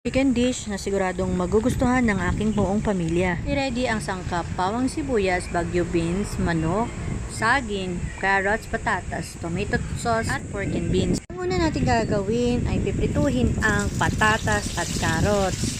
Chicken dish na siguradong magugustuhan ng aking buong pamilya. I-ready ang sangkap, bawang sibuyas, bagyo beans, manok, saging, carrots, patatas, tomato sauce, at pork and beans. Ang una natin gagawin ay piprituhin ang patatas at carrots.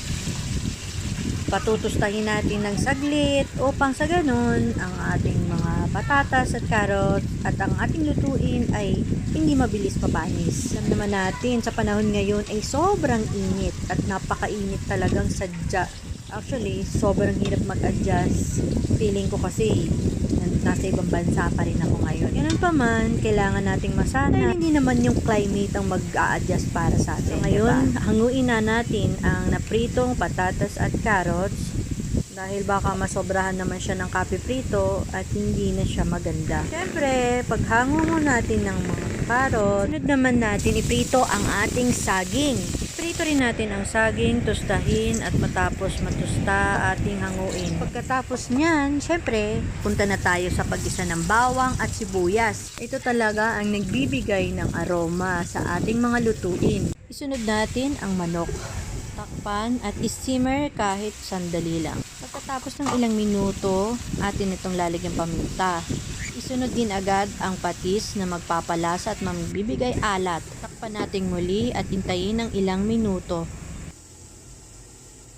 Patutustahin natin ng saglit upang sa ganun ang ating mga patatas at carrots at ang ating lutuin ay hindi mabilis mapanis. Alam naman natin sa panahon ngayon ay sobrang init at napakainit talagang sadya. Actually, sobrang hirap mag-adjust. Feeling ko kasi nasa ibang bansa pa rin ako ngayon. Ganun pa man, kailangan nating masana dahil hindi naman yung climate ang mag-a-adjust para sa atin. So, ngayon, hanguin na natin ang napritong patatas at carrots dahil baka masobrahan naman siya ng kape prito at hindi na siya maganda. Siyempre, paghango mo natin ng mga carrots, sunod naman natin iprito ang ating saging. Prito rin natin ang saging, tustahin at matapos matusta ating hanguin. Pagkatapos niyan, syempre, punta na tayo sa pag-isa ng bawang at sibuyas. Ito talaga ang nagbibigay ng aroma sa ating mga lutuin. Isunod natin ang manok. Takpan at simmer kahit sandali lang. Pagkatapos ng ilang minuto, atin itong lalagyan paminta. Isunod din agad ang patis na magpapalasa at magbibigay alat. Takpan natin muli at hintayin ng ilang minuto.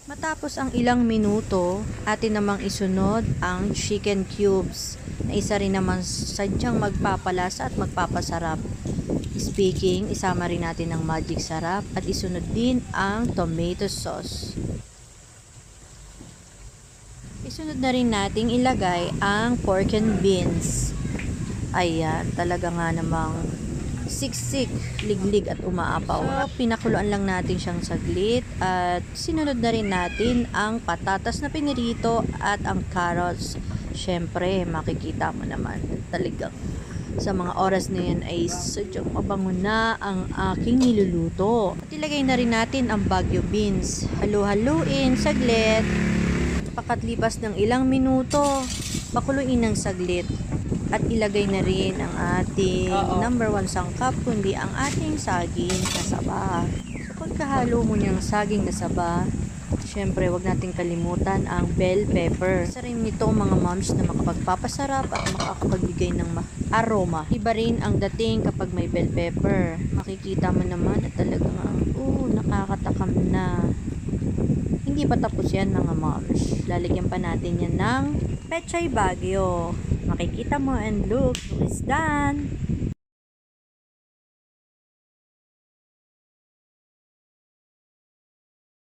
Matapos ang ilang minuto, atin namang isunod ang chicken cubes na isa rin naman sadyang magpapalasa at magpapasarap. Speaking, isama rin natin ang magic sarap at isunod din ang tomato sauce. Isunod na rin nating ilagay ang pork and beans. Ayan, talaga nga namang siksik, liglig at umaapaw. So, pinakuluan lang natin siyang saglit at sinunod na rin natin ang patatas na pinirito at ang carrots. Siyempre, makikita mo naman talagang sa mga oras na yan ay sadyang mabango na ang aking niluluto. At ilagay na rin natin ang bagyo beans. Halu-haluin saglit. Pagkatlipas ng ilang minuto, pakuluin ng saglit. At ilagay na rin ang ating number 1 sangkap, kundi ang ating saging na saba. So pagkahalo mo niyang saging na saba, syempre wag nating kalimutan ang bell pepper. Isa rin nito mga moms na makapagpapasarap at makakapagbigay ng aroma. Iba rin ang dating kapag may bell pepper. Makikita mo naman at talagang nakakatakam na. Hindi pa tapos yan mga moms. Lalagyan pa natin yan ng pechay bagyo. Makikita mo and look, it's done!